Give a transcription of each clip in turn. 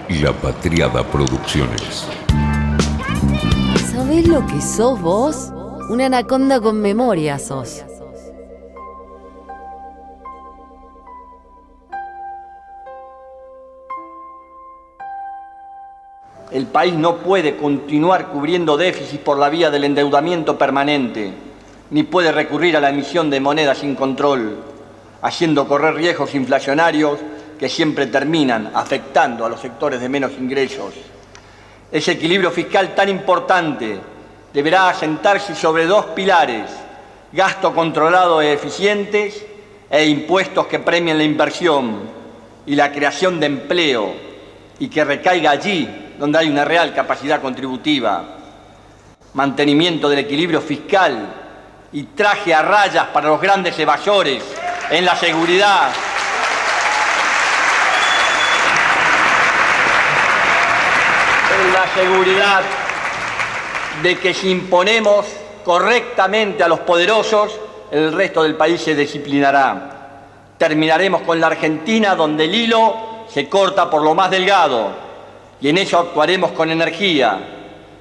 y La Patriada Producciones. ¿Sabés lo que sos vos? Una anaconda con memoria sos. El país no puede continuar cubriendo déficits por la vía del endeudamiento permanente, ni puede recurrir a la emisión de moneda sin control, haciendo correr riesgos inflacionarios que siempre terminan afectando a los sectores de menos ingresos. Ese equilibrio fiscal tan importante deberá asentarse sobre dos pilares: gasto controlado e eficientes e impuestos que premien la inversión y la creación de empleo y que recaiga allí donde hay una real capacidad contributiva. Mantenimiento del equilibrio fiscal y traje a rayas para los grandes evasores en la seguridad. En la seguridad de que si imponemos correctamente a los poderosos, el resto del país se disciplinará. Terminaremos con la Argentina donde el hilo se corta por lo más delgado, y en eso actuaremos con energía.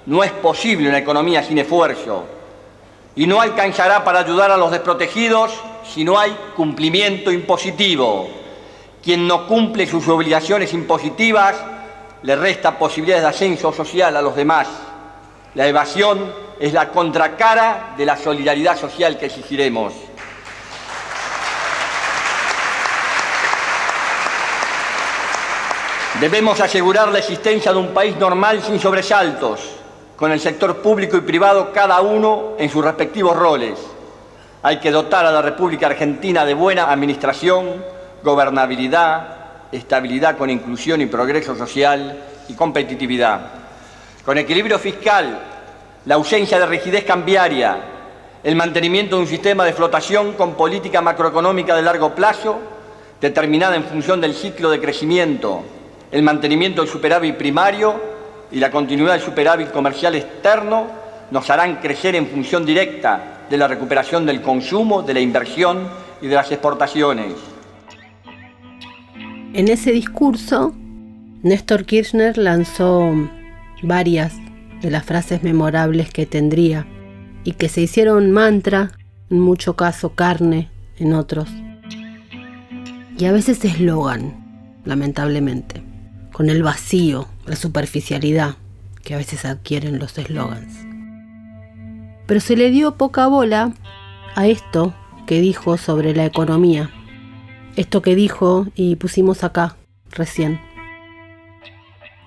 No es posible una economía sin esfuerzo, y no alcanzará para ayudar a los desprotegidos si no hay cumplimiento impositivo. Quien no cumple sus obligaciones impositivas le resta posibilidades de ascenso social a los demás. La evasión es la contracara de la solidaridad social que exigiremos. Debemos asegurar la existencia de un país normal sin sobresaltos, con el sector público y privado cada uno en sus respectivos roles. Hay que dotar a la República Argentina de buena administración, gobernabilidad, estabilidad con inclusión y progreso social y competitividad. Con equilibrio fiscal, la ausencia de rigidez cambiaria, el mantenimiento de un sistema de flotación con política macroeconómica de largo plazo, determinada en función del ciclo de crecimiento, el mantenimiento del superávit primario y la continuidad del superávit comercial externo nos harán crecer en función directa de la recuperación del consumo, de la inversión y de las exportaciones. En ese discurso, Néstor Kirchner lanzó varias de las frases memorables que tendría y que se hicieron mantra, en mucho caso carne, en otros. Y a veces eslogan, lamentablemente, con el vacío, la superficialidad que a veces adquieren los eslogans. Pero se le dio poca bola a esto que dijo sobre la economía. Esto que dijo y pusimos acá recién.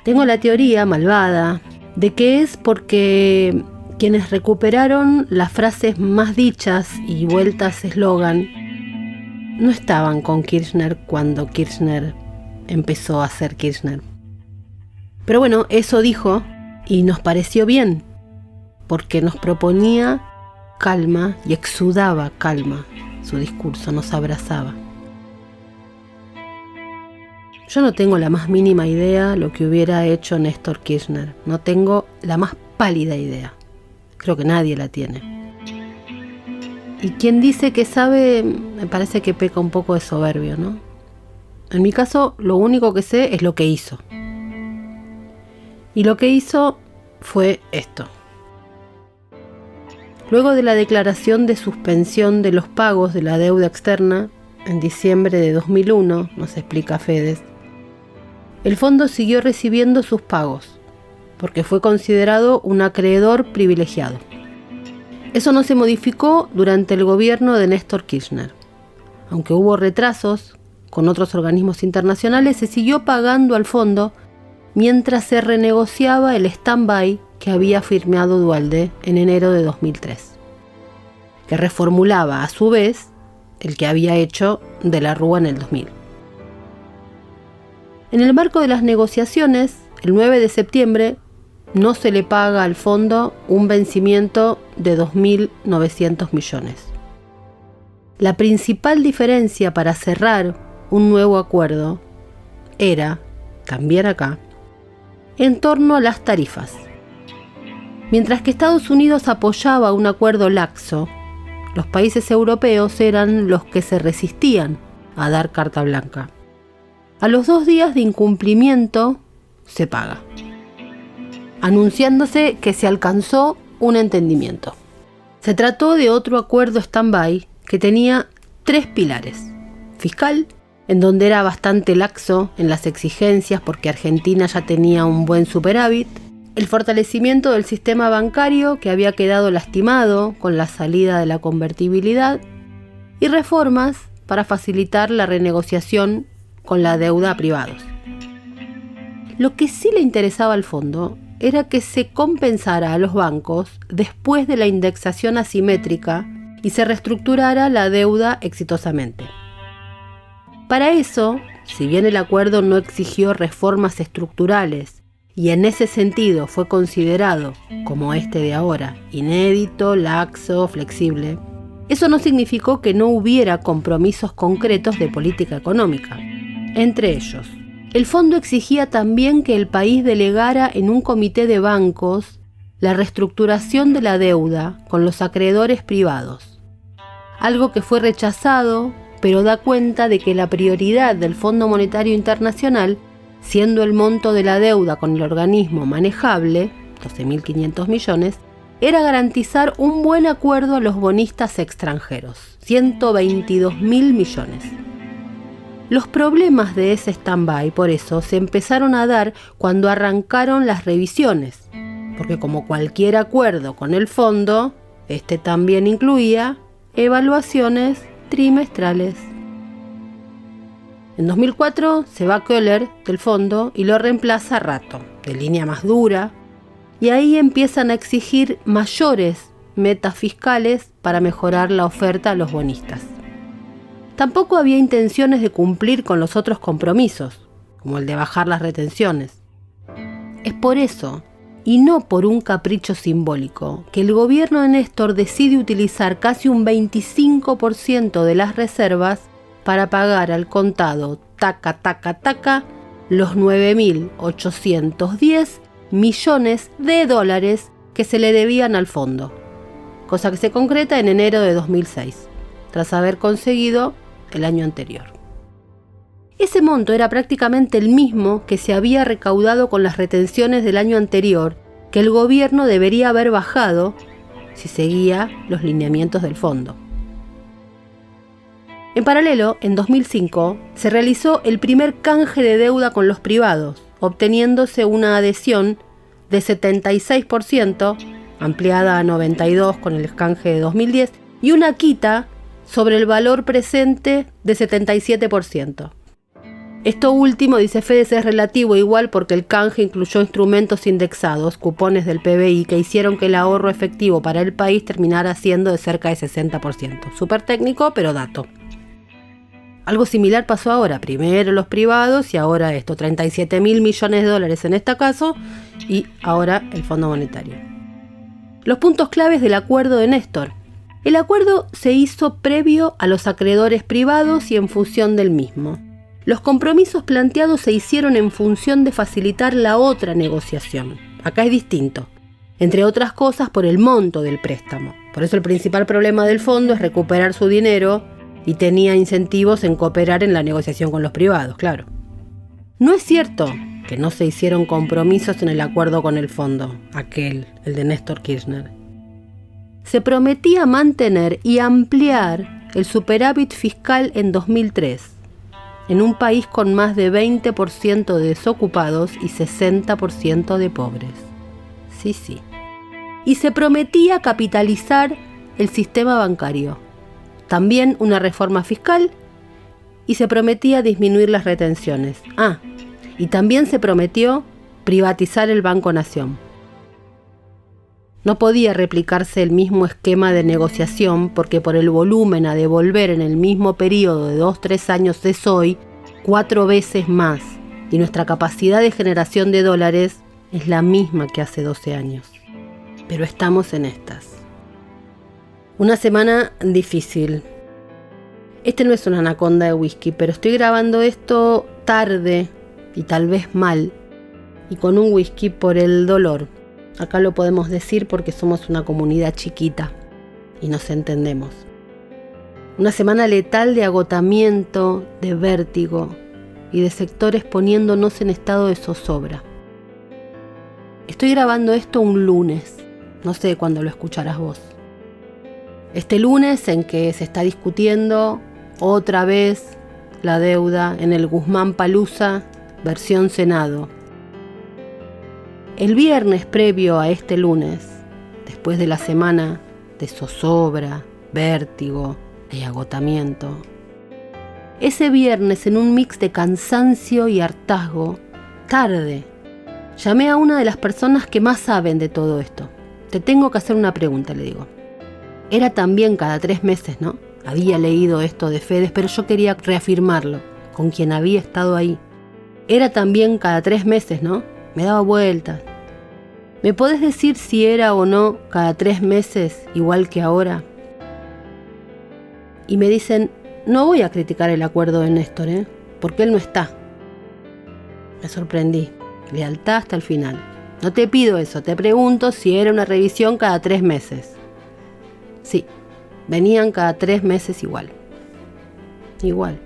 Tengo la teoría malvada de que es porque quienes recuperaron las frases más dichas y vueltas eslogan no estaban con Kirchner cuando Kirchner empezó a ser Kirchner. Pero bueno, eso dijo y nos pareció bien, porque nos proponía calma y exudaba calma. Su discurso nos abrazaba. Yo no tengo la más mínima idea lo que hubiera hecho Néstor Kirchner. No tengo la más pálida idea. Creo que nadie la tiene. Y quien dice que sabe, me parece que peca un poco de soberbio, ¿no? En mi caso, lo único que sé es lo que hizo. Y lo que hizo fue esto. Luego de la declaración de suspensión de los pagos de la deuda externa, en diciembre de 2001, nos explica Fedes, el fondo siguió recibiendo sus pagos, porque fue considerado un acreedor privilegiado. Eso no se modificó durante el gobierno de Néstor Kirchner. Aunque hubo retrasos con otros organismos internacionales, se siguió pagando al fondo mientras se renegociaba el stand-by que había firmado Duhalde en enero de 2003, que reformulaba a su vez el que había hecho de la Rúa en el 2000. En el marco de las negociaciones, el 9 de septiembre, no se le paga al fondo un vencimiento de 2.900 millones. La principal diferencia para cerrar un nuevo acuerdo era, también acá, en torno a las tarifas. Mientras que Estados Unidos apoyaba un acuerdo laxo, los países europeos eran los que se resistían a dar carta blanca. A los 2 días de incumplimiento, se paga, anunciándose que se alcanzó un entendimiento. Se trató de otro acuerdo stand-by que tenía 3 pilares. Fiscal, en donde era bastante laxo en las exigencias porque Argentina ya tenía un buen superávit. El fortalecimiento del sistema bancario, que había quedado lastimado con la salida de la convertibilidad. Y reformas para facilitar la renegociación con la deuda a privados. Lo que sí le interesaba al fondo era que se compensara a los bancos después de la indexación asimétrica y se reestructurara la deuda exitosamente. Para eso, si bien el acuerdo no exigió reformas estructurales y en ese sentido fue considerado, como este de ahora, inédito, laxo, flexible, eso no significó que no hubiera compromisos concretos de política económica. Entre ellos, el fondo exigía también que el país delegara en un comité de bancos la reestructuración de la deuda con los acreedores privados, algo que fue rechazado, pero da cuenta de que la prioridad del Fondo Monetario Internacional, siendo el monto de la deuda con el organismo manejable, 12.500 millones, era garantizar un buen acuerdo a los bonistas extranjeros, 122.000 millones. Los problemas de ese stand-by, por eso, se empezaron a dar cuando arrancaron las revisiones, porque como cualquier acuerdo con el fondo, este también incluía evaluaciones trimestrales. En 2004 se va Köhler del fondo y lo reemplaza Rato, de línea más dura, y ahí empiezan a exigir mayores metas fiscales para mejorar la oferta a los bonistas. Tampoco había intenciones de cumplir con los otros compromisos, como el de bajar las retenciones. Es por eso, y no por un capricho simbólico, que el gobierno de Néstor decide utilizar casi un 25% de las reservas para pagar al contado los 9.810 millones de dólares que se le debían al fondo, cosa que se concreta en enero de 2006, tras haber conseguido el año anterior. Ese monto era prácticamente el mismo que se había recaudado con las retenciones del año anterior, que el gobierno debería haber bajado si seguía los lineamientos del fondo. En paralelo, en 2005, se realizó el primer canje de deuda con los privados, obteniéndose una adhesión de 76%, ampliada a 92% con el canje de 2010, y una quita sobre el valor presente de 77%. Esto último, dice Fedez, es relativo igual porque el canje incluyó instrumentos indexados, cupones del PBI, que hicieron que el ahorro efectivo para el país terminara siendo de cerca de 60%. Súper técnico, pero dato. Algo similar pasó ahora, primero los privados y ahora esto, 37.000 millones de dólares en este caso, y ahora el Fondo Monetario. Los puntos claves del acuerdo de Néstor. El acuerdo se hizo previo a los acreedores privados y en función del mismo. Los compromisos planteados se hicieron en función de facilitar la otra negociación. Acá es distinto, entre otras cosas por el monto del préstamo. Por eso el principal problema del fondo es recuperar su dinero y tenía incentivos en cooperar en la negociación con los privados, claro. No es cierto que no se hicieron compromisos en el acuerdo con el fondo, el de Néstor Kirchner. Se prometía mantener y ampliar el superávit fiscal en 2003, en un país con más de 20% de desocupados y 60% de pobres. Sí. Y se prometía capitalizar el sistema bancario, también una reforma fiscal, y se prometía disminuir las retenciones. Y también se prometió privatizar el Banco Nación. No podía replicarse el mismo esquema de negociación porque por el volumen a devolver en el mismo periodo de 2-3 años es hoy 4 veces más y nuestra capacidad de generación de dólares es la misma que hace 12 años. Pero estamos en estas. Una semana difícil. Este no es una anaconda de whisky, pero estoy grabando esto tarde y tal vez mal y con un whisky por el dolor. Acá lo podemos decir porque somos una comunidad chiquita y nos entendemos. Una semana letal de agotamiento, de vértigo y de sectores poniéndonos en estado de zozobra. Estoy grabando esto un lunes, no sé cuándo lo escucharás vos. Este lunes en que se está discutiendo otra vez la deuda en el Guzmán Palusa, versión Senado. El viernes previo a este lunes, después de la semana de zozobra, vértigo y agotamiento, ese viernes, en un mix de cansancio y hartazgo, tarde, llamé a una de las personas que más saben de todo esto. Te tengo que hacer una pregunta, le digo. Era también cada 3 meses, ¿no? Había leído esto de Fedez, pero yo quería reafirmarlo con quien había estado ahí. Era también cada 3 meses, ¿no? Me daba vueltas. ¿Me podés decir si era o no cada 3 meses, igual que ahora? Y me dicen, no voy a criticar el acuerdo de Néstor, porque él no está. Me sorprendí. Lealtad hasta el final. No te pido eso, te pregunto si era una revisión cada 3 meses. Sí, venían cada 3 meses igual. Igual.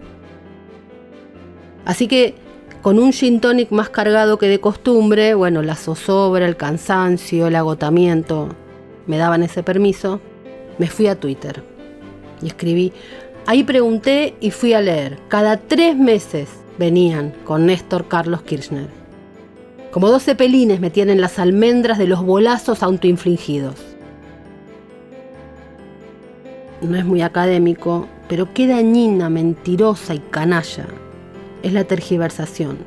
Así que, con un gin tonic más cargado que de costumbre, bueno, la zozobra, el cansancio, el agotamiento, me daban ese permiso, me fui a Twitter y escribí. Ahí pregunté y fui a leer. Cada 3 meses venían con Néstor Carlos Kirchner. Como 2 cepelines metían en las almendras de los bolazos autoinfligidos. No es muy académico, pero qué dañina, mentirosa y canalla es la tergiversación.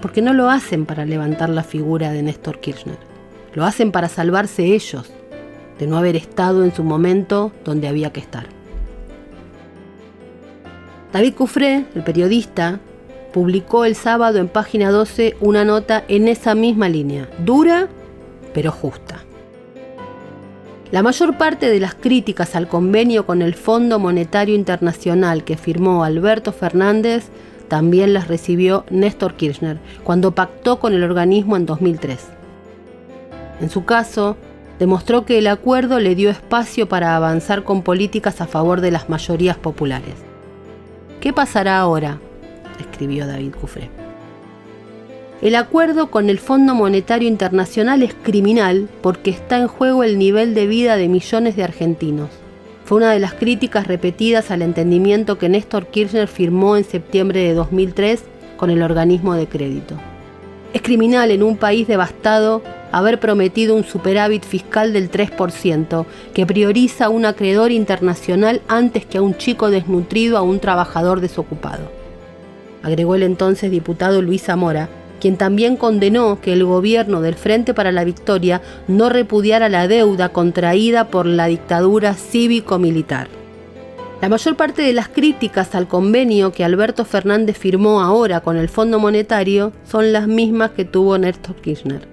Porque no lo hacen para levantar la figura de Néstor Kirchner. Lo hacen para salvarse ellos de no haber estado en su momento donde había que estar. David Cufré, el periodista, publicó el sábado en Página 12 una nota en esa misma línea, dura pero justa. La mayor parte de las críticas al convenio con el Fondo Monetario Internacional que firmó Alberto Fernández también las recibió Néstor Kirchner cuando pactó con el organismo en 2003. En su caso, demostró que el acuerdo le dio espacio para avanzar con políticas a favor de las mayorías populares. ¿Qué pasará ahora?, escribió David Cufré. El acuerdo con el Fondo Monetario Internacional es criminal porque está en juego el nivel de vida de millones de argentinos. Fue una de las críticas repetidas al entendimiento que Néstor Kirchner firmó en septiembre de 2003 con el organismo de crédito. Es criminal en un país devastado haber prometido un superávit fiscal del 3%, que prioriza a un acreedor internacional antes que a un chico desnutrido, a un trabajador desocupado. Agregó el entonces diputado Luis Zamora, quien también condenó que el gobierno del Frente para la Victoria no repudiara la deuda contraída por la dictadura cívico-militar. La mayor parte de las críticas al convenio que Alberto Fernández firmó ahora con el Fondo Monetario son las mismas que tuvo Néstor Kirchner.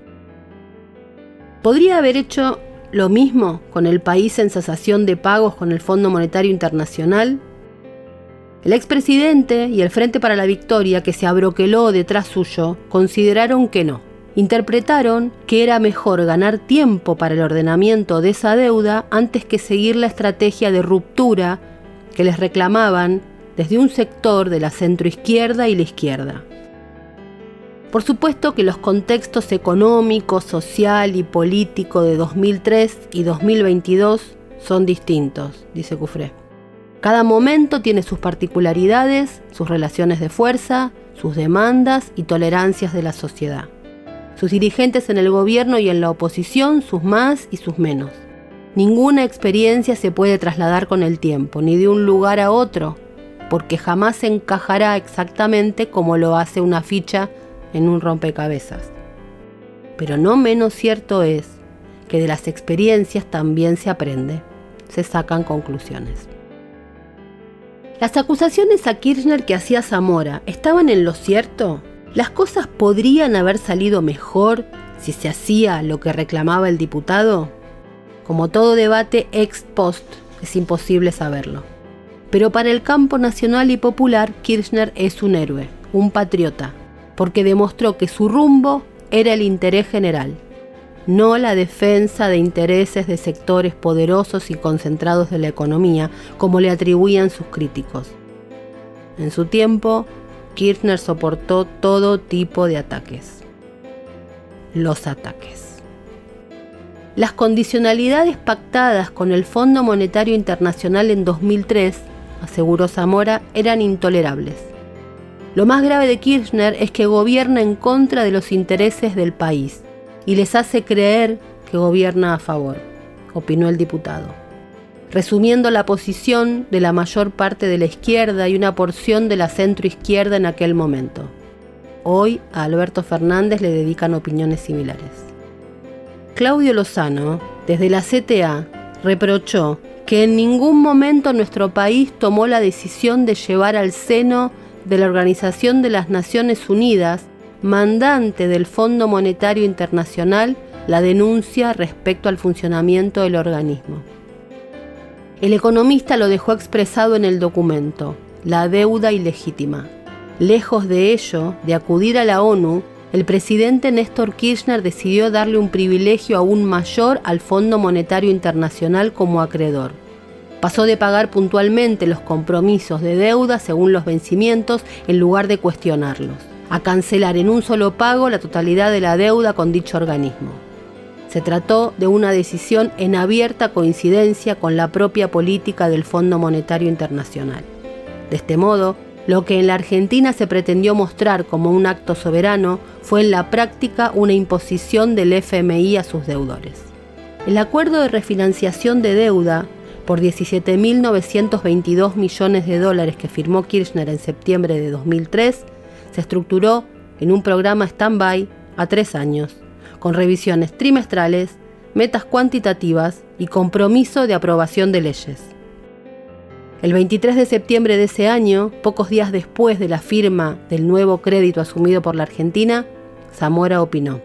¿Podría haber hecho lo mismo con el país en cesación de pagos con el Fondo Monetario Internacional? El expresidente y el Frente para la Victoria, que se abroqueló detrás suyo, consideraron que no. Interpretaron que era mejor ganar tiempo para el ordenamiento de esa deuda antes que seguir la estrategia de ruptura que les reclamaban desde un sector de la centroizquierda y la izquierda. Por supuesto que los contextos económico, social y político de 2003 y 2022 son distintos, dice Cufré. Cada momento tiene sus particularidades, sus relaciones de fuerza, sus demandas y tolerancias de la sociedad. Sus dirigentes en el gobierno y en la oposición, sus más y sus menos. Ninguna experiencia se puede trasladar con el tiempo, ni de un lugar a otro, porque jamás se encajará exactamente como lo hace una ficha en un rompecabezas. Pero no menos cierto es que de las experiencias también se aprende, se sacan conclusiones. Las acusaciones a Kirchner que hacía Zamora, ¿estaban en lo cierto? ¿Las cosas podrían haber salido mejor si se hacía lo que reclamaba el diputado? Como todo debate ex post, es imposible saberlo. Pero para el campo nacional y popular, Kirchner es un héroe, un patriota, porque demostró que su rumbo era el interés general, no la defensa de intereses de sectores poderosos y concentrados de la economía, como le atribuían sus críticos. En su tiempo, Kirchner soportó todo tipo de ataques. Los ataques. Las condicionalidades pactadas con el Fondo Monetario Internacional en 2003, aseguró Zamora, eran intolerables. Lo más grave de Kirchner es que gobierna en contra de los intereses del país y les hace creer que gobierna a favor, opinó el diputado, resumiendo la posición de la mayor parte de la izquierda y una porción de la centroizquierda en aquel momento. Hoy a Alberto Fernández le dedican opiniones similares. Claudio Lozano, desde la CTA, reprochó que en ningún momento nuestro país tomó la decisión de llevar al seno de la Organización de las Naciones Unidas, mandante del Fondo Monetario Internacional, la denuncia respecto al funcionamiento del organismo. El economista lo dejó expresado en el documento, la deuda ilegítima. Lejos de ello, de acudir a la ONU, el presidente Néstor Kirchner decidió darle un privilegio aún mayor al Fondo Monetario Internacional como acreedor. Pasó de pagar puntualmente los compromisos de deuda según los vencimientos en lugar de cuestionarlos, a cancelar en un solo pago la totalidad de la deuda con dicho organismo. Se trató de una decisión en abierta coincidencia con la propia política del Fondo Monetario Internacional. De este modo, lo que en la Argentina se pretendió mostrar como un acto soberano fue en la práctica una imposición del FMI a sus deudores. El acuerdo de refinanciación de deuda por 17.922 millones de dólares que firmó Kirchner en septiembre de 2003 se estructuró en un programa stand-by a 3 años, con revisiones trimestrales, metas cuantitativas y compromiso de aprobación de leyes. El 23 de septiembre de ese año, pocos días después de la firma del nuevo crédito asumido por la Argentina, Zamora opinó: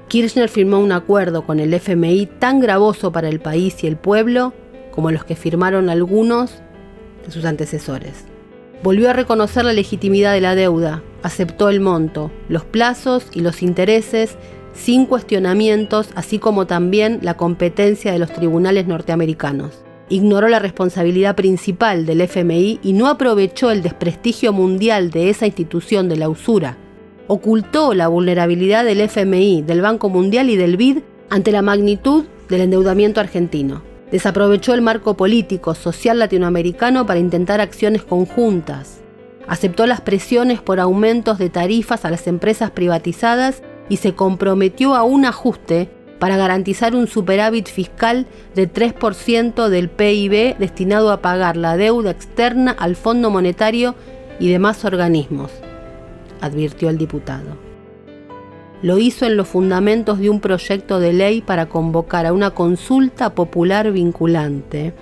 Kirchner firmó un acuerdo con el FMI tan gravoso para el país y el pueblo como los que firmaron algunos de sus antecesores. Volvió a reconocer la legitimidad de la deuda, aceptó el monto, los plazos y los intereses sin cuestionamientos, así como también la competencia de los tribunales norteamericanos. Ignoró la responsabilidad principal del FMI y no aprovechó el desprestigio mundial de esa institución de la usura. Ocultó la vulnerabilidad del FMI, del Banco Mundial y del BID ante la magnitud del endeudamiento argentino. Desaprovechó el marco político, social latinoamericano para intentar acciones conjuntas. Aceptó las presiones por aumentos de tarifas a las empresas privatizadas y se comprometió a un ajuste para garantizar un superávit fiscal de 3% del PIB destinado a pagar la deuda externa al Fondo Monetario y demás organismos, advirtió el diputado. Lo hizo en los fundamentos de un proyecto de ley para convocar a una consulta popular vinculante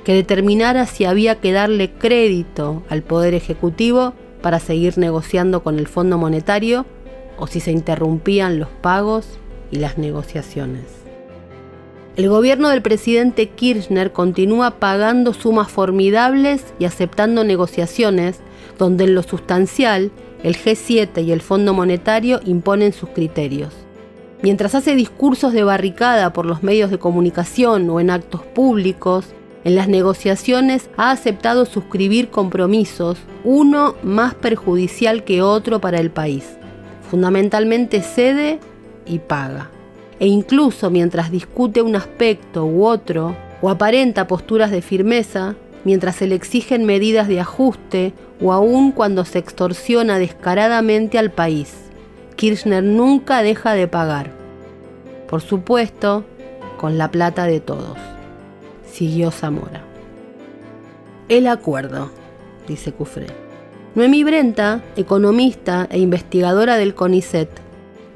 que determinara si había que darle crédito al Poder Ejecutivo para seguir negociando con el Fondo Monetario o si se interrumpían los pagos y las negociaciones. El gobierno del presidente Kirchner continúa pagando sumas formidables y aceptando negociaciones donde en lo sustancial el G7 y el Fondo Monetario imponen sus criterios. Mientras hace discursos de barricada por los medios de comunicación o en actos públicos, en las negociaciones ha aceptado suscribir compromisos, uno más perjudicial que otro para el país. Fundamentalmente cede y paga. E incluso mientras discute un aspecto u otro, o aparenta posturas de firmeza, mientras se le exigen medidas de ajuste, o aún cuando se extorsiona descaradamente al país, Kirchner nunca deja de pagar. Por supuesto, con la plata de todos. Siguió Zamora. El acuerdo, dice Cufré. Noemí Brenta, economista e investigadora del CONICET,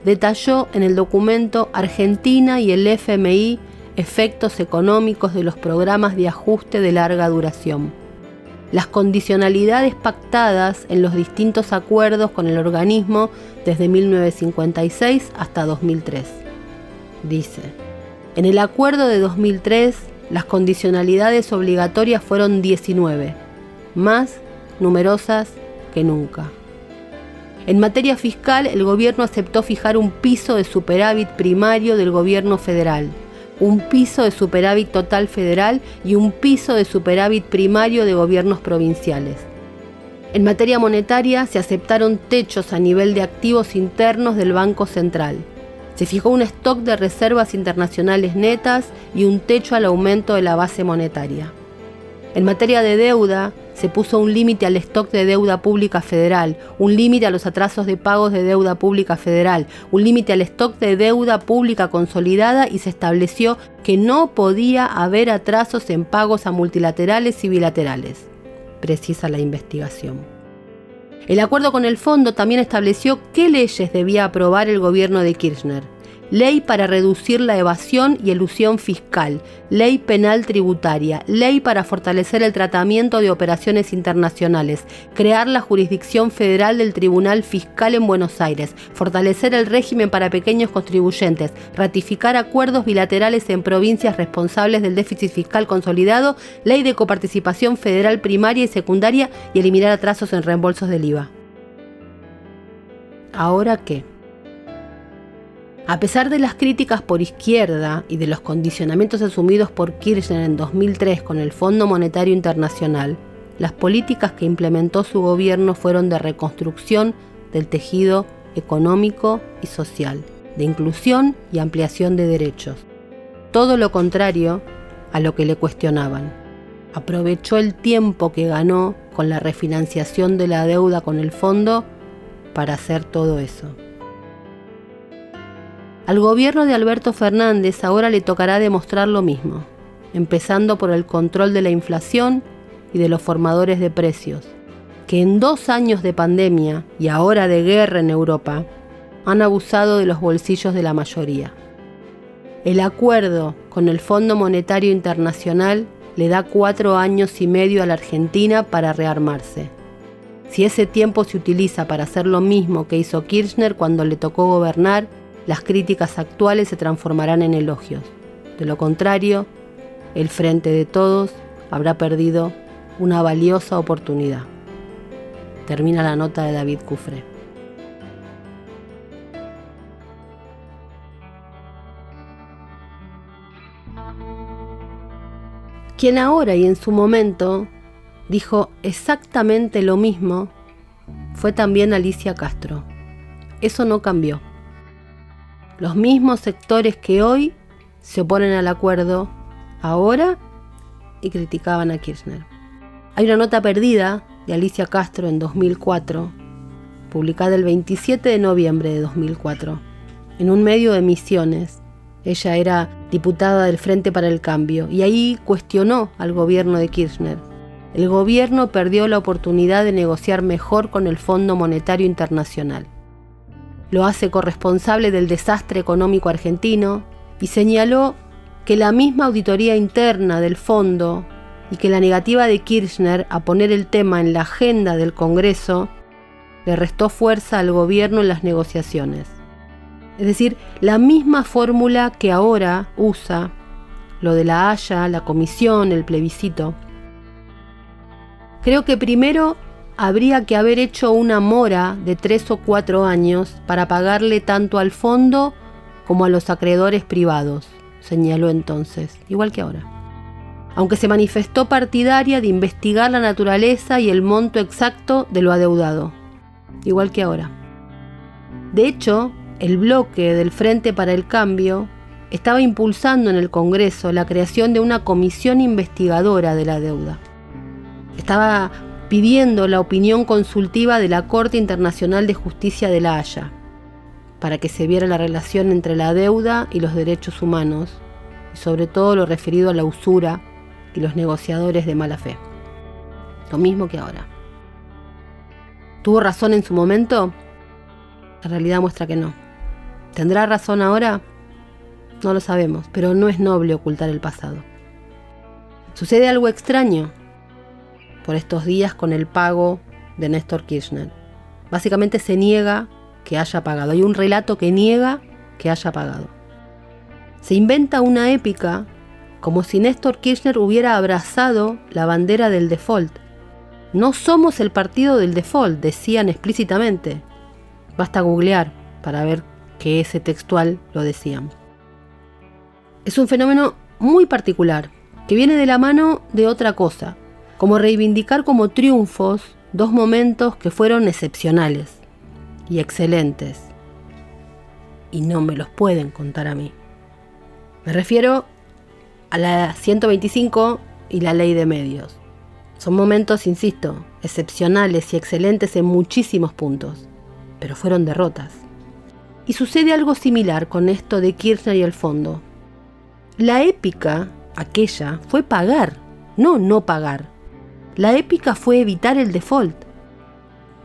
detalló en el documento Argentina y el FMI efectos económicos de los programas de ajuste de larga duración. Las condicionalidades pactadas en los distintos acuerdos con el organismo desde 1956 hasta 2003. Dice, en el acuerdo de 2003, las condicionalidades obligatorias fueron 19, más numerosas que nunca. En materia fiscal, el gobierno aceptó fijar un piso de superávit primario del gobierno federal, un piso de superávit total federal y un piso de superávit primario de gobiernos provinciales. En materia monetaria, se aceptaron techos a nivel de activos internos del Banco Central. Se fijó un stock de reservas internacionales netas y un techo al aumento de la base monetaria. En materia de deuda, se puso un límite al stock de deuda pública federal, un límite a los atrasos de pagos de deuda pública federal, un límite al stock de deuda pública consolidada y se estableció que no podía haber atrasos en pagos a multilaterales y bilaterales, precisa la investigación. El acuerdo con el fondo también estableció qué leyes debía aprobar el gobierno de Kirchner. Ley para reducir la evasión y elusión fiscal, ley penal tributaria, ley para fortalecer el tratamiento de operaciones internacionales, crear la jurisdicción federal del Tribunal Fiscal en Buenos Aires, fortalecer el régimen para pequeños contribuyentes, ratificar acuerdos bilaterales en provincias responsables del déficit fiscal consolidado, ley de coparticipación federal primaria y secundaria y eliminar atrasos en reembolsos del IVA. ¿Ahora qué? A pesar de las críticas por izquierda y de los condicionamientos asumidos por Kirchner en 2003 con el Fondo Monetario Internacional, las políticas que implementó su gobierno fueron de reconstrucción del tejido económico y social, de inclusión y ampliación de derechos. Todo lo contrario a lo que le cuestionaban. Aprovechó el tiempo que ganó con la refinanciación de la deuda con el fondo para hacer todo eso. Al gobierno de Alberto Fernández ahora le tocará demostrar lo mismo, empezando por el control de la inflación y de los formadores de precios, que en 2 años de pandemia y ahora de guerra en Europa, han abusado de los bolsillos de la mayoría. El acuerdo con el Fondo Monetario Internacional le da 4 años y medio a la Argentina para rearmarse. Si ese tiempo se utiliza para hacer lo mismo que hizo Kirchner cuando le tocó gobernar, las críticas actuales se transformarán en elogios. De lo contrario, el Frente de Todos habrá perdido una valiosa oportunidad. Termina la nota de David Cufré. Quien ahora y en su momento dijo exactamente lo mismo fue también Alicia Castro. Eso no cambió. Los mismos sectores que hoy se oponen al acuerdo ahora y criticaban a Kirchner. Hay una nota perdida de Alicia Castro en 2004, publicada el 27 de noviembre de 2004, en un medio de Misiones. Ella era diputada del Frente para el Cambio y ahí cuestionó al gobierno de Kirchner. El gobierno perdió la oportunidad de negociar mejor con el Fondo Monetario Internacional. Lo hace corresponsable del desastre económico argentino y señaló que la misma auditoría interna del fondo y que la negativa de Kirchner a poner el tema en la agenda del Congreso le restó fuerza al gobierno en las negociaciones. Es decir, la misma fórmula que ahora usa, lo de la Haya, la comisión, el plebiscito. Creo que primero habría que haber hecho una mora de 3 o 4 años para pagarle tanto al fondo como a los acreedores privados, señaló entonces, igual que ahora. Aunque se manifestó partidaria de investigar la naturaleza y el monto exacto de lo adeudado, igual que ahora. De hecho, el bloque del Frente para el Cambio estaba impulsando en el Congreso la creación de una comisión investigadora de la deuda. Estaba pidiendo la opinión consultiva de la Corte Internacional de Justicia de La Haya, para que se viera la relación entre la deuda y los derechos humanos, y sobre todo lo referido a la usura y los negociadores de mala fe. Lo mismo que ahora. ¿Tuvo razón en su momento? La realidad muestra que no. ¿Tendrá razón ahora? No lo sabemos, pero no es noble ocultar el pasado. Sucede algo extraño por estos días con el pago de Néstor Kirchner. Básicamente se niega que haya pagado. Hay un relato que niega que haya pagado. Se inventa una épica como si Néstor Kirchner hubiera abrazado la bandera del default. No somos el partido del default, decían explícitamente. Basta googlear para ver que ese textual lo decían. Es un fenómeno muy particular, que viene de la mano de otra cosa, como reivindicar como triunfos 2 momentos que fueron excepcionales y excelentes. y no me los pueden contar a mí. Me refiero a la 125 y la ley de medios. Son momentos, insisto, excepcionales y excelentes en muchísimos puntos, pero fueron derrotas. Y sucede algo similar con esto de Kirchner y el fondo. La épica, aquella, fue pagar, no pagar. La épica fue evitar el default.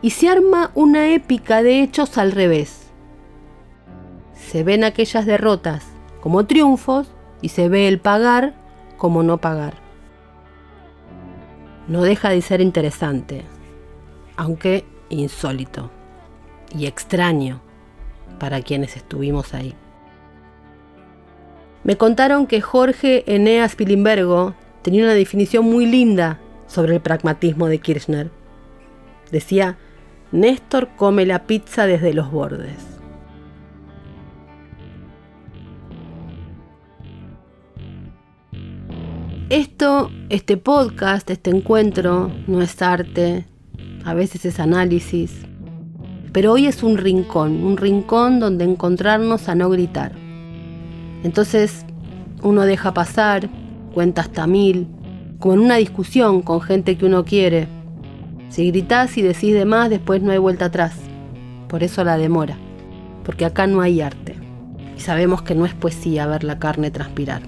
Y se arma una épica de hechos al revés. Se ven aquellas derrotas como triunfos y se ve el pagar como no pagar. No deja de ser interesante, aunque insólito y extraño para quienes estuvimos ahí. Me contaron que Jorge Eneas Pilimbergo tenía una definición muy linda sobre el pragmatismo de Kirchner. Decía: Néstor come la pizza desde los bordes. Este podcast, este encuentro, no es arte, a veces es análisis, pero hoy es un rincón donde encontrarnos a no gritar. Entonces uno deja pasar, cuenta hasta 1000, como en una discusión con gente que uno quiere. Si gritás y decís de más, después no hay vuelta atrás. Por eso la demora, porque acá no hay arte. Y sabemos que no es poesía ver la carne transpirar.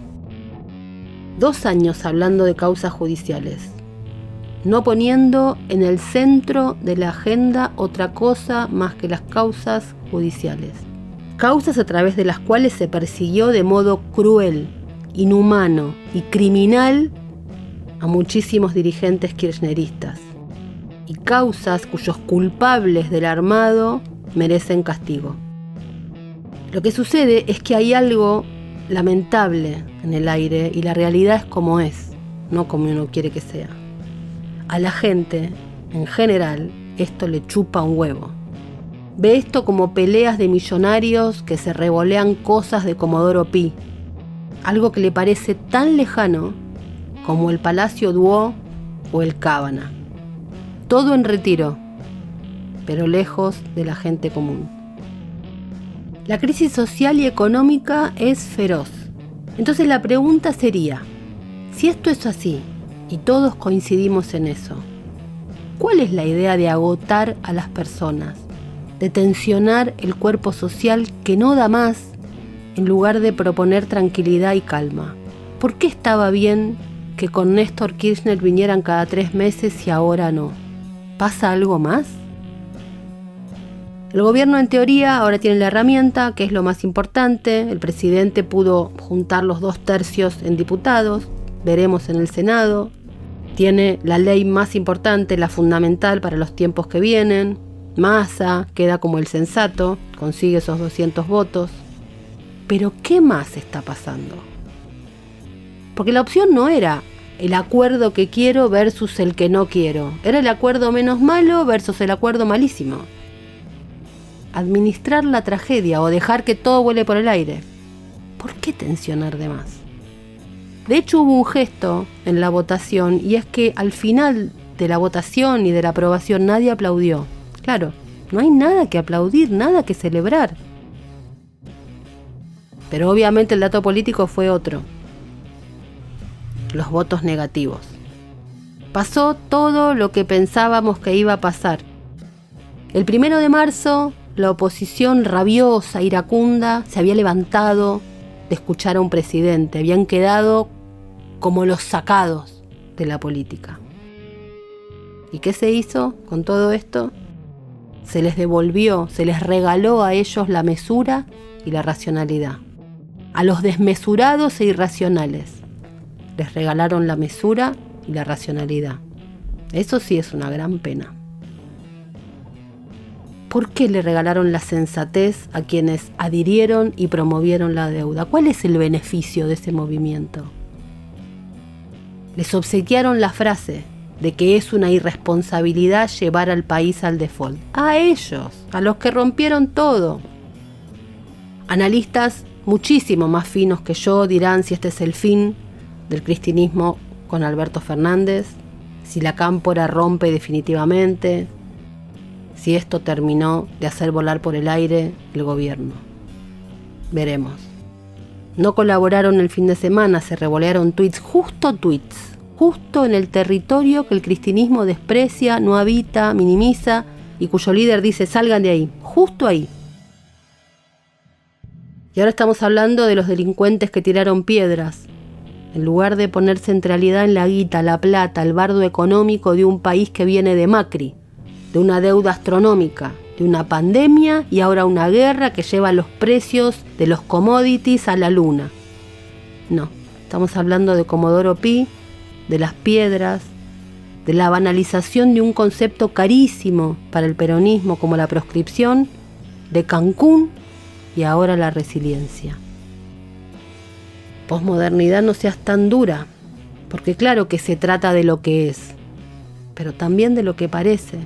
2 años hablando de causas judiciales, no poniendo en el centro de la agenda otra cosa más que las causas judiciales. Causas a través de las cuales se persiguió de modo cruel, inhumano y criminal a muchísimos dirigentes kirchneristas. Y causas cuyos culpables del armado merecen castigo. Lo que sucede es que hay algo lamentable en el aire y la realidad es como es, no como uno quiere que sea. A la gente, en general, esto le chupa un huevo. Ve esto como peleas de millonarios que se revolean cosas de Comodoro Pi, algo que le parece tan lejano como el Palacio Duó o el Cábana. Todo en retiro, pero lejos de la gente común. La crisis social y económica es feroz. Entonces la pregunta sería, si esto es así y todos coincidimos en eso, ¿cuál es la idea de agotar a las personas, de tensionar el cuerpo social que no da más en lugar de proponer tranquilidad y calma? ¿Por qué estaba bien que con Néstor Kirchner vinieran cada 3 meses y ahora no? ¿Pasa algo más? El gobierno en teoría ahora tiene la herramienta, que es lo más importante. El presidente pudo juntar los 2/3 en diputados, veremos en el Senado. Tiene la ley más importante, la fundamental para los tiempos que vienen. Massa queda como el sensato, consigue esos 200 votos. Pero ¿qué más está pasando? Porque la opción no era el acuerdo que quiero versus el que no quiero. Era el acuerdo menos malo versus el acuerdo malísimo. Administrar la tragedia o dejar que todo vuele por el aire. ¿Por qué tensionar de más? De hecho hubo un gesto en la votación y es que al final de la votación y de la aprobación nadie aplaudió. Claro, no hay nada que aplaudir, nada que celebrar. Pero obviamente el dato político fue otro. Los votos negativos. Pasó todo lo que pensábamos que iba a pasar. El 1 de marzo, la oposición rabiosa, iracunda, se había levantado de escuchar a un presidente. Habían quedado como los sacados de la política. ¿Y qué se hizo con todo esto? Se les devolvió, se les regaló a ellos la mesura y la racionalidad. A los desmesurados e irracionales les regalaron la mesura y la racionalidad. Eso sí es una gran pena. ¿Por qué le regalaron la sensatez a quienes adhirieron y promovieron la deuda? ¿Cuál es el beneficio de ese movimiento? Les obsequiaron la frase de que es una irresponsabilidad llevar al país al default. A ellos, a los que rompieron todo. Analistas muchísimo más finos que yo dirán si este es el fin del cristinismo con Alberto Fernández, si la cámpora rompe definitivamente, si esto terminó de hacer volar por el aire el gobierno. Veremos. No colaboraron el fin de semana, se revolearon tweets, justo en el territorio que el cristianismo desprecia, no habita, minimiza y cuyo líder dice salgan de ahí, justo ahí. Y ahora estamos hablando de los delincuentes que tiraron piedras, en lugar de poner centralidad en la guita, la plata, el bardo económico de un país que viene de Macri, de una deuda astronómica, de una pandemia y ahora una guerra que lleva los precios de los commodities a la luna. No, estamos hablando de Comodoro Pi, de las piedras, de la banalización de un concepto carísimo para el peronismo como la proscripción, de Cancún y ahora la resiliencia. Posmodernidad, no seas tan dura, porque claro que se trata de lo que es, pero también de lo que parece.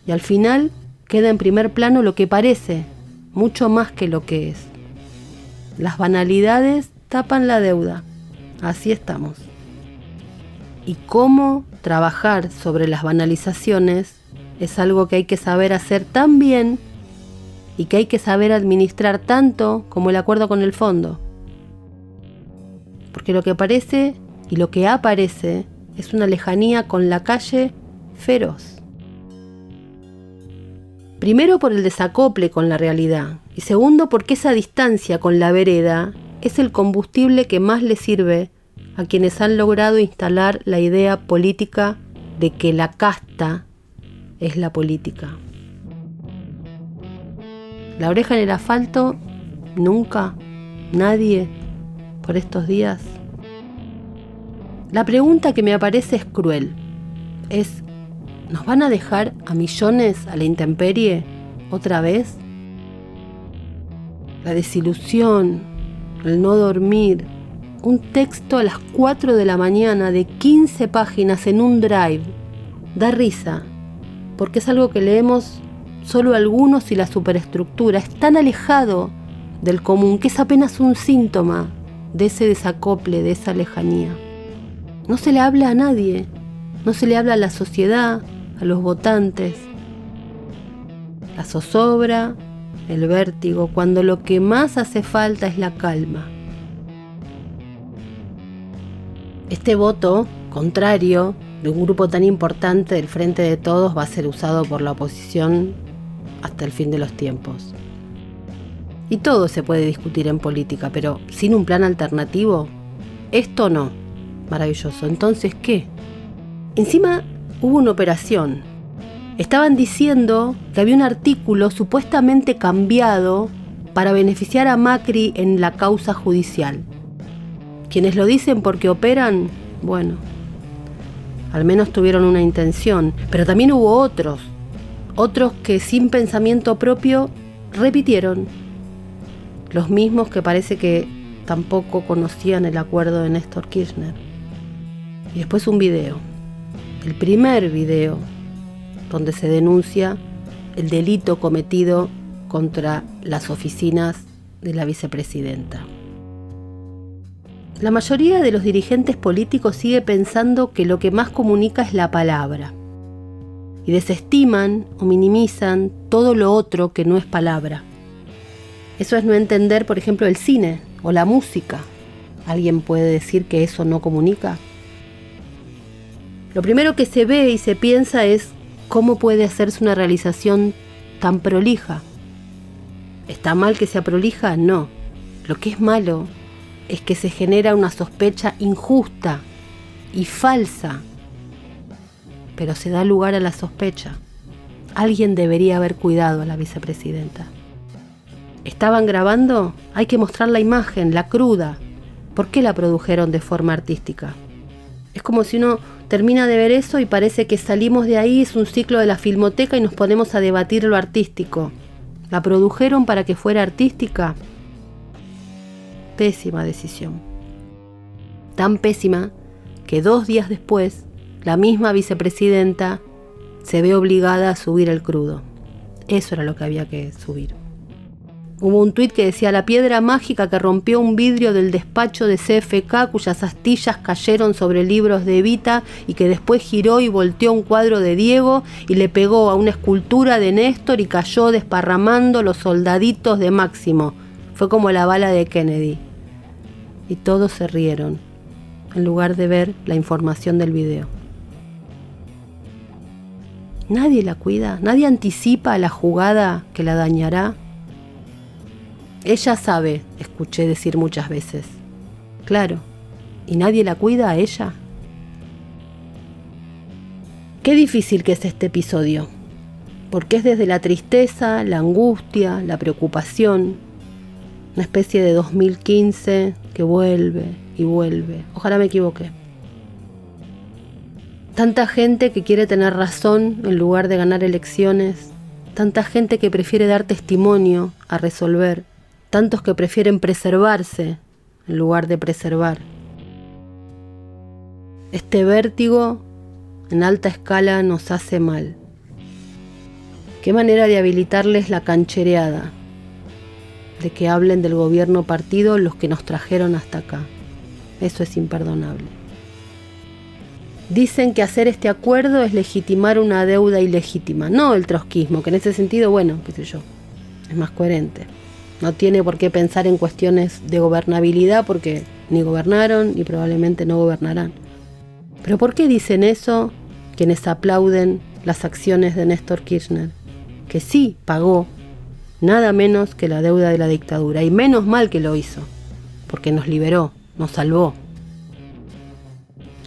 Y al final queda en primer plano lo que parece, mucho más que lo que es. Las banalidades tapan la deuda, así estamos. Y cómo trabajar sobre las banalizaciones es algo que hay que saber hacer tan bien y que hay que saber administrar tanto como el acuerdo con el fondo. Porque lo que parece y lo que aparece es una lejanía con la calle feroz. Primero por el desacople con la realidad y segundo porque esa distancia con la vereda es el combustible que más le sirve a quienes han logrado instalar la idea política de que la casta es la política. La oreja en el asfalto, nunca, nadie, por estos días. La pregunta que me aparece es cruel. ¿Nos van a dejar a millones a la intemperie otra vez? La desilusión, el no dormir, un texto a las 4 de la mañana de 15 páginas en un drive. Da risa, porque es algo que leemos solo algunos y la superestructura. Es tan alejado del común que es apenas un síntoma de ese desacople, de esa lejanía. No se le habla a nadie, no se le habla a la sociedad, a los votantes. La zozobra, el vértigo, cuando lo que más hace falta es la calma. Este voto contrario de un grupo tan importante del Frente de Todos va a ser usado por la oposición hasta el fin de los tiempos. Y todo se puede discutir en política, pero sin un plan alternativo, esto no. Maravilloso. Entonces, ¿qué? Encima hubo una operación. Estaban diciendo que había un artículo supuestamente cambiado para beneficiar a Macri en la causa judicial. Quienes lo dicen porque operan, bueno, al menos tuvieron una intención, pero también hubo otros que sin pensamiento propio repitieron, los mismos que parece que tampoco conocían el acuerdo de Néstor Kirchner. Y después un video, el primer video, donde se denuncia el delito cometido contra las oficinas de la vicepresidenta. La mayoría de los dirigentes políticos sigue pensando que lo que más comunica es la palabra y desestiman o minimizan todo lo otro que no es palabra. Eso es no entender, por ejemplo, el cine o la música. ¿Alguien puede decir que eso no comunica? Lo primero que se ve y se piensa es cómo puede hacerse una realización tan prolija. ¿Está mal que sea prolija? No. Lo que es malo es que se genera una sospecha injusta y falsa, pero se da lugar a la sospecha. Alguien debería haber cuidado a la vicepresidenta. ¿Estaban grabando? Hay que mostrar la imagen, la cruda. ¿Por qué la produjeron de forma artística? Es como si uno termina de ver eso y parece que salimos de ahí, es un ciclo de la filmoteca y nos ponemos a debatir lo artístico. ¿La produjeron para que fuera artística? Pésima decisión. Tan pésima que 2 días después, la misma vicepresidenta se ve obligada a subir el crudo. Eso era lo que había que subir. Hubo un tuit que decía: la piedra mágica que rompió un vidrio del despacho de CFK, cuyas astillas cayeron sobre libros de Evita y que después giró y volteó un cuadro de Diego y le pegó a una escultura de Néstor y cayó desparramando los soldaditos de Máximo. Fue como la bala de Kennedy. Y todos se rieron, en lugar de ver la información del video. Nadie la cuida, nadie anticipa la jugada que la dañará. Ella sabe, escuché decir muchas veces. Claro, ¿y nadie la cuida a ella? Qué difícil que es este episodio, porque es desde la tristeza, la angustia, la preocupación, una especie de 2015 que vuelve y vuelve. Ojalá me equivoque. Tanta gente que quiere tener razón en lugar de ganar elecciones, tanta gente que prefiere dar testimonio a resolver, tantos que prefieren preservarse en lugar de preservar. Este vértigo en alta escala nos hace mal. Qué manera de habilitarles la canchereada, de que hablen del gobierno partido los que nos trajeron hasta acá. Eso es imperdonable. Dicen que hacer este acuerdo es legitimar una deuda ilegítima, no el trotskismo, que en ese sentido, bueno, qué sé yo, es más coherente. No tiene por qué pensar en cuestiones de gobernabilidad porque ni gobernaron y probablemente no gobernarán. Pero ¿por qué dicen eso quienes aplauden las acciones de Néstor Kirchner? Que sí pagó nada menos que la deuda de la dictadura, y menos mal que lo hizo, porque nos liberó, nos salvó.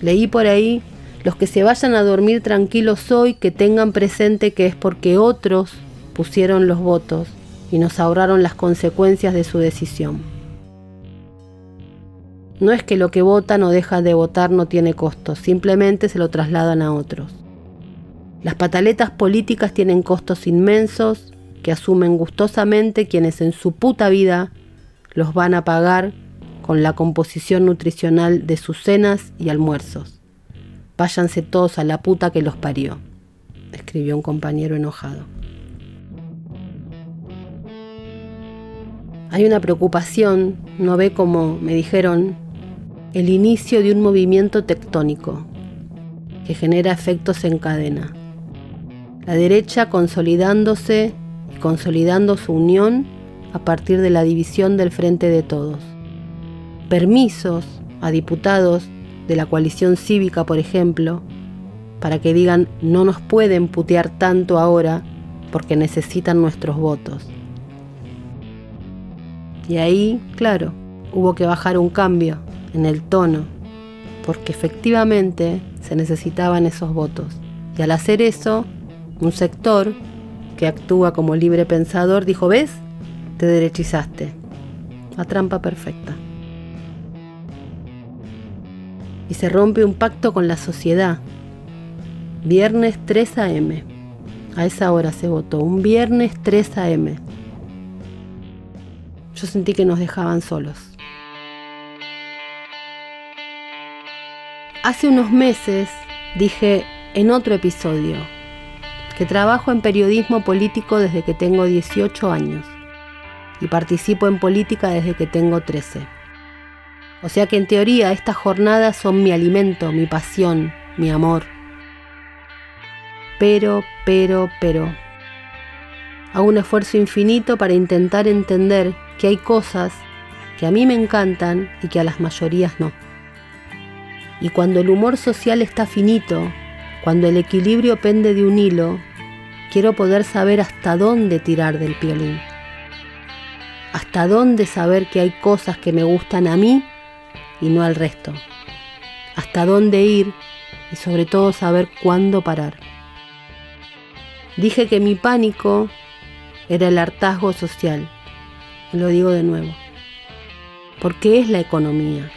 Leí por ahí, los que se vayan a dormir tranquilos hoy, que tengan presente que es porque otros pusieron los votos y nos ahorraron las consecuencias de su decisión. No es que lo que votan o dejan de votar no tiene costos, simplemente se lo trasladan a otros. Las pataletas políticas tienen costos inmensos que asumen gustosamente quienes en su puta vida los van a pagar con la composición nutricional de sus cenas y almuerzos. Váyanse todos a la puta que los parió, escribió un compañero enojado. Hay una preocupación, no ve como me dijeron, el inicio de un movimiento tectónico que genera efectos en cadena. La derecha consolidándose y consolidando su unión a partir de la división del Frente de Todos. Permisos a diputados de la coalición cívica, por ejemplo, para que digan no nos pueden putear tanto ahora porque necesitan nuestros votos. Y ahí, claro, hubo que bajar un cambio en el tono, porque efectivamente se necesitaban esos votos. Y al hacer eso, un sector que actúa como libre pensador dijo, ¿ves? Te derechizaste. La trampa perfecta. Y se rompe un pacto con la sociedad. Viernes 3 a.m. A esa hora se votó, un viernes 3 a.m. Yo sentí que nos dejaban solos. Hace unos meses dije en otro episodio que trabajo en periodismo político desde que tengo 18 años y participo en política desde que tengo 13. O sea que en teoría estas jornadas son mi alimento, mi pasión, mi amor. Pero, hago un esfuerzo infinito para intentar entender que hay cosas que a mí me encantan y que a las mayorías no. Y cuando el humor social está finito, cuando el equilibrio pende de un hilo, quiero poder saber hasta dónde tirar del piolín. Hasta dónde saber que hay cosas que me gustan a mí y no al resto. Hasta dónde ir y sobre todo saber cuándo parar. Dije que mi pánico era el hartazgo social. Y lo digo de nuevo. Porque es la economía.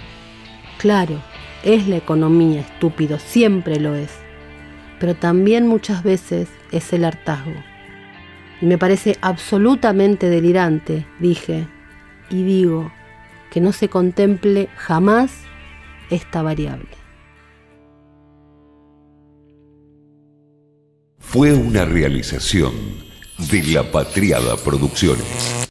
Claro, es la economía, estúpido, siempre lo es. Pero también muchas veces es el hartazgo. Y me parece absolutamente delirante, dije, y digo, que no se contemple jamás esta variable. Fue una realización de La Patriada Producciones.